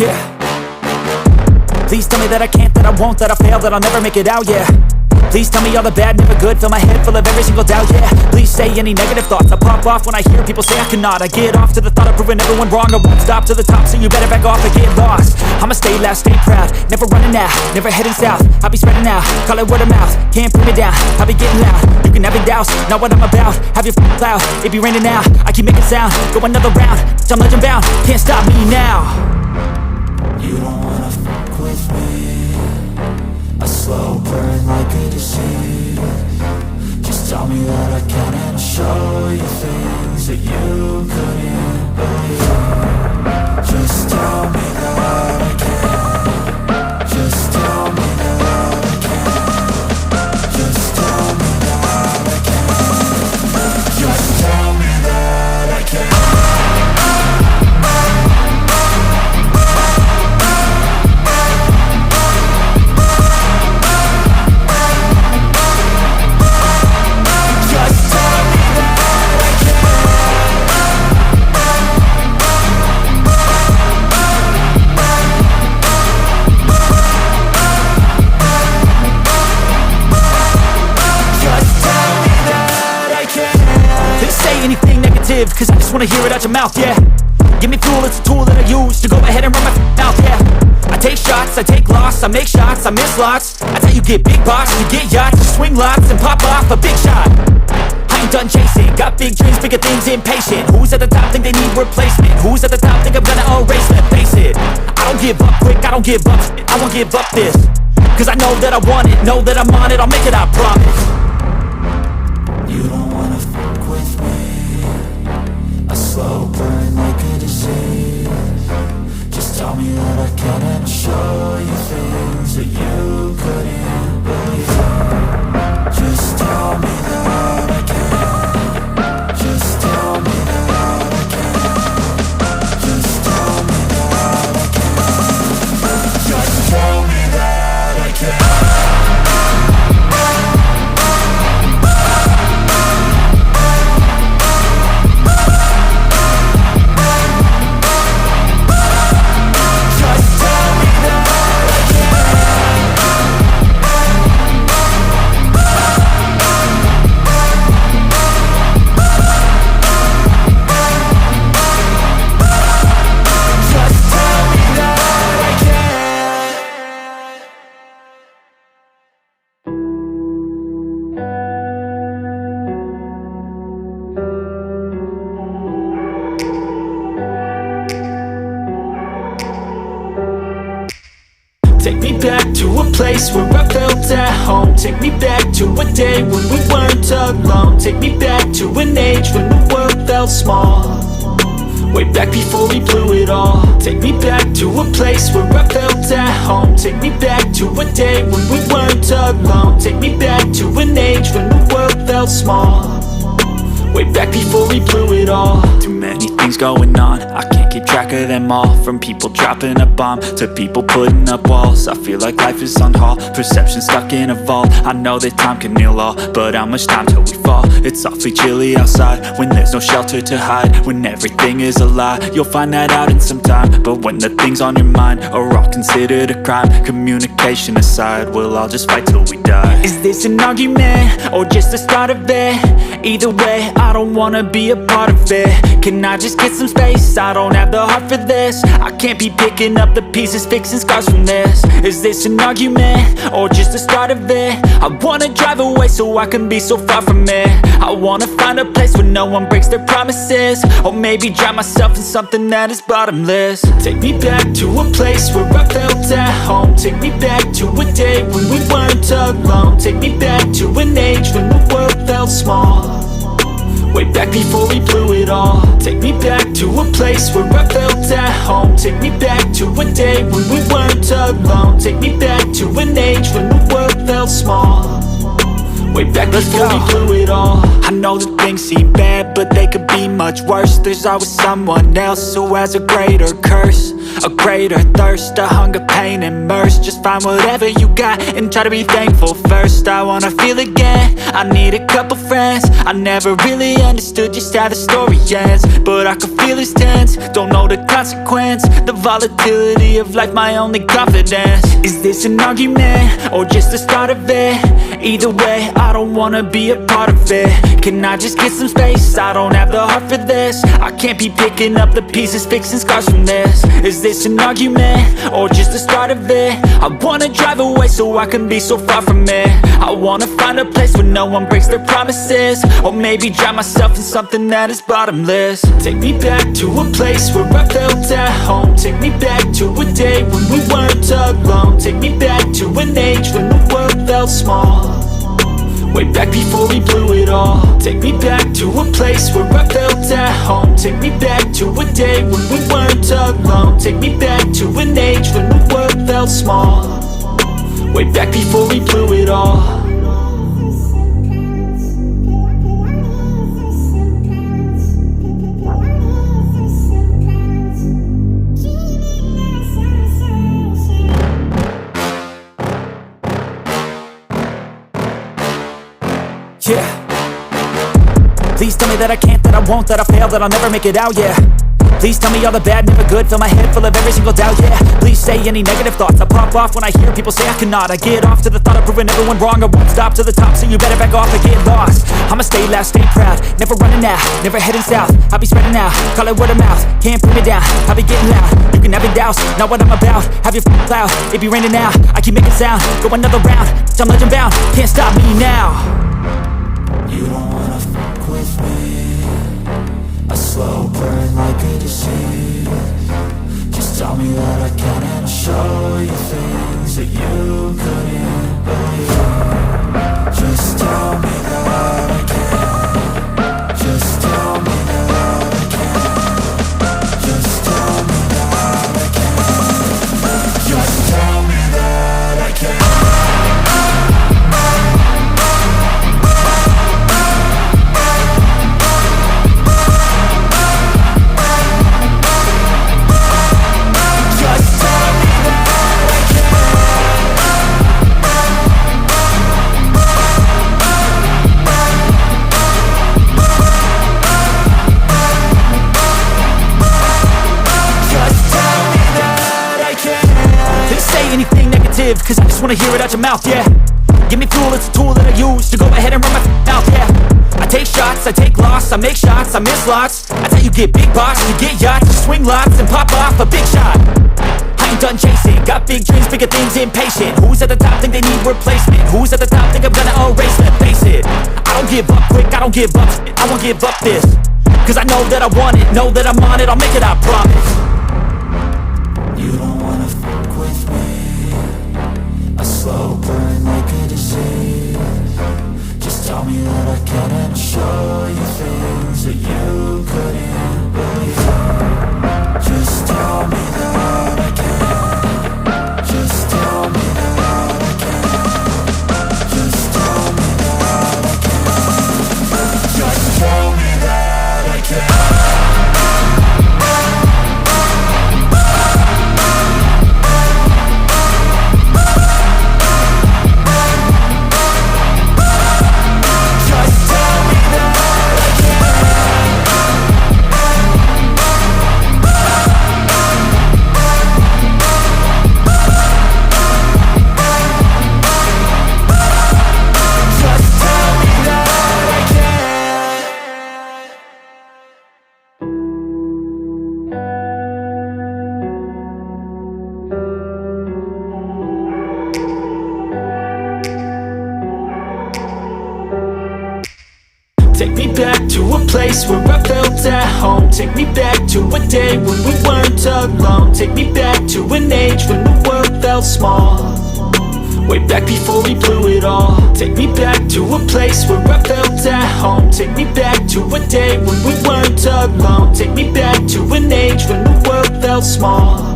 yeah. Please tell me that I can't, that I won't, that I fail, that I'll never make it out, yeah. Please tell me all the bad, never good, fill my head full of every single doubt, yeah. Please say any negative thoughts, I pop off when I hear people say I cannot. I get off to the thought of proving everyone wrong, I won't stop to the top, so you better back off and get lost. I'ma stay loud, stay proud, never running out, never heading south. I'll be spreading out, call it word of mouth, can't put me down, I'll be getting loud. You can have it douse, not what I'm about, have your f***ing cloud, it be raining now. I keep making sound, go another round, I'm legend bound, can't stop me now. You don't wanna fuck with me, a slow burn like a disease. Just tell me that I can and I'll show you things that you couldn't believe. Just tell me that I can. Just tell me that I can. Just tell me that I can. Just tell me that I can. Cause I just wanna hear it out your mouth, yeah. Give me fuel, it's a tool that I use to go ahead and run my mouth, yeah. I take shots, I take loss, I make shots, I miss lots. That's how you get big box, you get yachts, you swing lots and pop off a big shot. I ain't done chasing, got big dreams, bigger things, impatient. Who's at the top think they need replacement? Who's at the top think I'm gonna erase, let's face it. I don't give up quick, I don't give up, I won't give up this. Cause I know that I want it, know that I'm on it, I'll make it, I promise. You don't wanna fuck with me, a slow burn like a disease. Just tell me that I can and I'll show you things that you couldn't believe. Just tell me that I can. Just tell me that I can. Just tell me that I can. Just tell me that I can. Take me back to a place where I felt at home. Take me back to a day when we weren't alone. Take me back to an age when the world felt small, way back before we blew it all. Take me back to a place where I felt at home. Take me back to a day when we weren't alone. Take me back to an age when the world felt small, way back before we blew it all. Too many things going on, I can't keep track of them all. From people dropping a bomb to people putting up walls. I feel like life is on hold, perception stuck in a vault. I know that time can heal all, but how much time till we fall? It's awfully chilly outside when there's no shelter to hide. When everything is a lie, you'll find that out in some time. But when the things on your mind are all considered a crime, communication aside, we'll all just fight till we die. Is this an argument or just the start of it? Either way, I don't wanna be a part of it. Can I just get some space? I don't have the heart for this. I can't be picking up the pieces, fixing scars from this. Is this an argument or just the start of it? I wanna drive away so I can be so far from it. I wanna find a place where no one breaks their promises, or maybe drown myself in something that is bottomless. Take me back to a place where I felt at home. Take me back to a day when we weren't alone. Take me back to an age when the world felt small, way back before we blew it all. Take me back to a place where I felt at home. Take me back to a day when we weren't alone. Take me back to an age when the world felt small, way back before we blew it all. I know that things seem bad, but they could be much worse. There's always someone else who has a greater curse, a greater thirst, a hunger, pain, and mercy. Just find whatever you got and try to be thankful first. I wanna feel again, I need a couple friends. I never really understood just how the story ends, but I can feel it's tense, don't know the consequence. The volatility of life, my only confidence. Is this an argument, or just the start of it? Either way, I don't wanna be a part of it. Can I just get some space? I don't have the heart for this. I can't be picking up the pieces, fixing scars from this. Is this an argument, or just the start of it? I wanna drive away so I can be so far from it. I wanna find a place where no one breaks their promises, or maybe drown myself in something that is bottomless. Take me back to a place where I felt at home. Take me back to a day when we weren't alone. Take me back to an age when the world felt small, way back before we blew it all. Take me back to a place where I felt at home. Take me back to a day when we weren't alone. Take me back to an age when the world felt small, way back before we blew it all. Yeah. Please tell me that I can't, that I won't, that I fail, that I'll never make it out, yeah. Please tell me all the bad, never good, fill my head full of every single doubt, yeah. Please say any negative thoughts, I pop off when I hear people say I cannot. I get off to the thought of proving everyone wrong. I won't stop to the top, so you better back off and get lost. I'ma stay loud, stay proud, never running out, never heading south. I'll be spreading out, call it word of mouth, can't put me down, I'll be getting loud. You can have it douse, not what I'm about, have your cloud, it be raining now. I keep making sound, go another round, I'm legend bound, can't stop me now. You don't wanna fuck with me. A slow burn like a disease. Just tell me that I can and I'll show you things that you couldn't believe. Just tell me that I can. Just tell me that I can. Just tell me that I can. Just tell me that I can. Anything negative, cause I just wanna hear it out your mouth, yeah. Give me fuel, it's a tool that I use to go ahead and run my mouth, yeah. I take shots, I take loss, I make shots, I miss lots. That's how you get big box, you get yachts, you swing lots and pop off a big shot. I ain't done chasing, got big dreams, bigger things, impatient. Who's at the top think they need replacement? Who's at the top think I'm gonna erase them? Face it, I don't give up quick, I don't give up, I won't give up this. Cause I know that I want it, know that I'm on it, I'll make it, I promise. You don't wanna fuck with me. A slow burn like a disease. Just tell me that I can and I'll show you things that you couldn't believe. Just tell me that I can. Just tell me that I can. Just tell me that I can. Just tell me that I can. Take me back to a place where I felt at home. Take me back to a day when we weren't alone. Take me back to an age when the world felt small, way back before we blew it all. Take me back to a place where I felt at home. Take me back to a day when we weren't alone. Take me back to an age when the world felt small,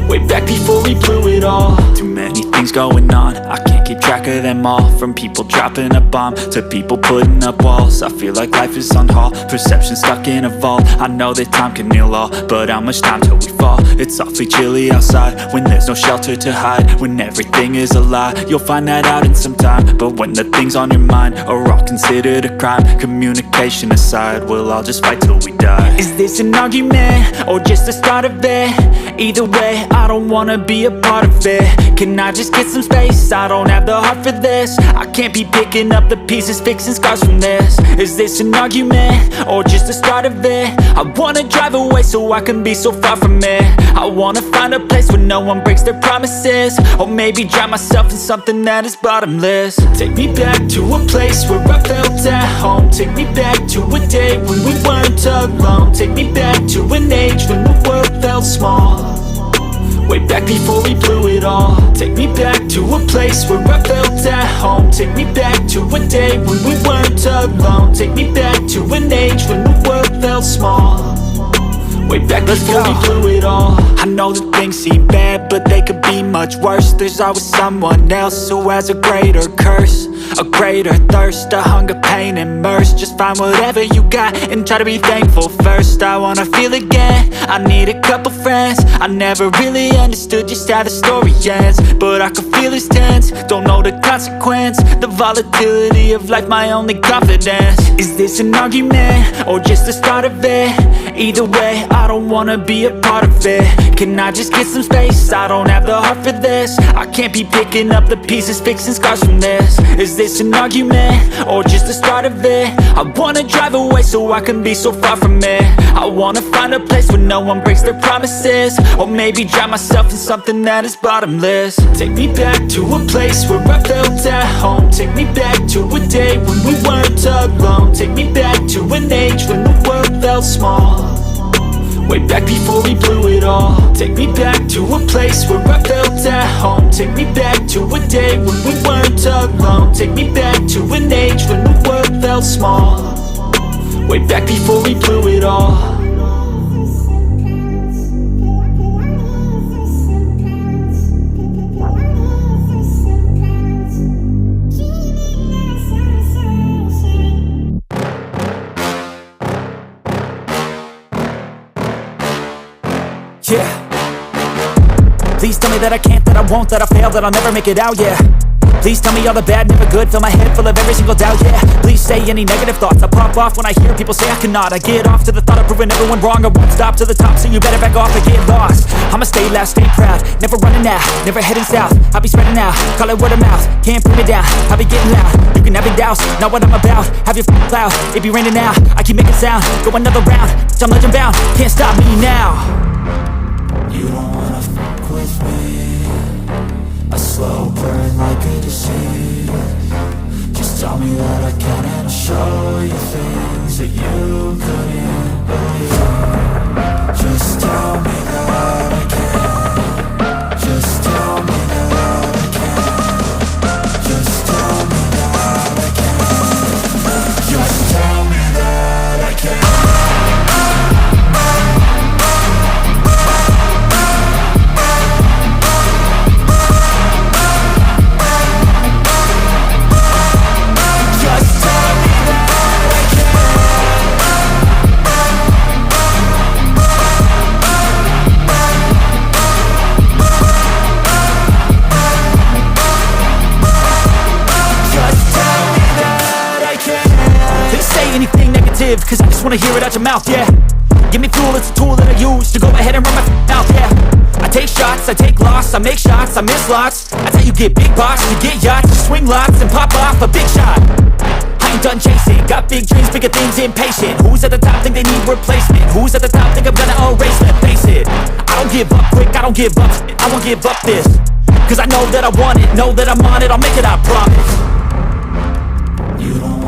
way back before we blew it all. Too many things going on, I can't keep track of them all. From people dropping a bomb to people putting up walls. I feel like life is on hold, perception stuck in a vault. I know that time can heal all, but how much time till we fall? It's awfully chilly outside when there's no shelter to hide. When everything is a lie, you'll find that out in some time. But when the things on your mind are all considered a crime, communication aside, we'll all just fight till we die. Is this an argument or just the start of it? Either way, I don't wanna be a part of it. Can I just get some space? I don't have the heart for this. I can't be picking up the pieces, fixing scars from this. Is this an argument or just the start of it? I wanna drive away so I can be so far from it. I wanna find a place where no one breaks their promises. Or maybe drown myself in something that is bottomless. Take me back to a place where I felt at home. Take me back to a day when we weren't alone. Take me back to an age when the world felt small. Way back before we blew it all. Take me back to a place where I felt at home. Take me back to a day when we weren't alone. Take me back to an age when the world felt small. Way back before we blew it all. I know that things seem bad, but they could be much worse. There's always someone else who has a greater curse, a greater thirst, a hunger, pain, and mercy. Just find whatever you got and try to be thankful first. I wanna feel again, I need a couple friends. I never really understood just how the story ends, but I can feel it's tense, don't know the consequence. The volatility of life, my only confidence. Is this an argument or just the start of it? Either way, I don't wanna be a part of it. Can I just get some space? I don't have the heart for this. I can't be picking up the pieces, fixing scars from this. Is this an argument or just the start of it? I wanna drive away so I can be so far from it. I wanna find a place where no one breaks their promises. Or maybe drown myself in something that is bottomless. Take me back to a place where I felt at home. Take me back to a day when we weren't alone. Take me back to an age when the world felt small. Way back before we blew it all. Take me back to a place where I felt at home. Take me back to a day when we weren't alone. Take me back to an age when the world felt small. Way back before we blew it all. Yeah. Please tell me that I can't, that I won't, that I fail, that I'll never make it out, yeah. Please tell me all the bad, never good, fill my head full of every single doubt, yeah. Please say any negative thoughts, I pop off when I hear people say I cannot. I get off to the thought of proving everyone wrong, I won't stop to the top, so you better back off and get lost. I'ma stay loud, stay proud, never running out, never heading south. I'll be spreading out, call it word of mouth, can't put me down, I'll be getting loud. You can have it douse, not what I'm about, have your cloud, it be raining now. I keep making sound, go another round, I'm legend bound, can't stop me now. You don't wanna fuck with me. A slow burn like a disease. Just tell me that I can and I'll show you things that you couldn't believe. Just tell me that I can. Just tell me that I can. Just tell me that I can. Just tell me that I can. Cause I just wanna hear it out your mouth, yeah. Give me fuel, it's a tool that I use to go ahead and run my mouth, yeah. I take shots, I take loss, I make shots, I miss lots. That's how you get big box, you get yachts, you swing lots and pop off a big shot. I ain't done chasing, got big dreams, bigger things, impatient. Who's at the top think they need replacement? Who's at the top think I'm gonna erase them? Face it, I don't give up quick, I don't give up shit, I won't give up this. Cause I know that I want it, know that I'm on it, I'll make it, I promise. You don't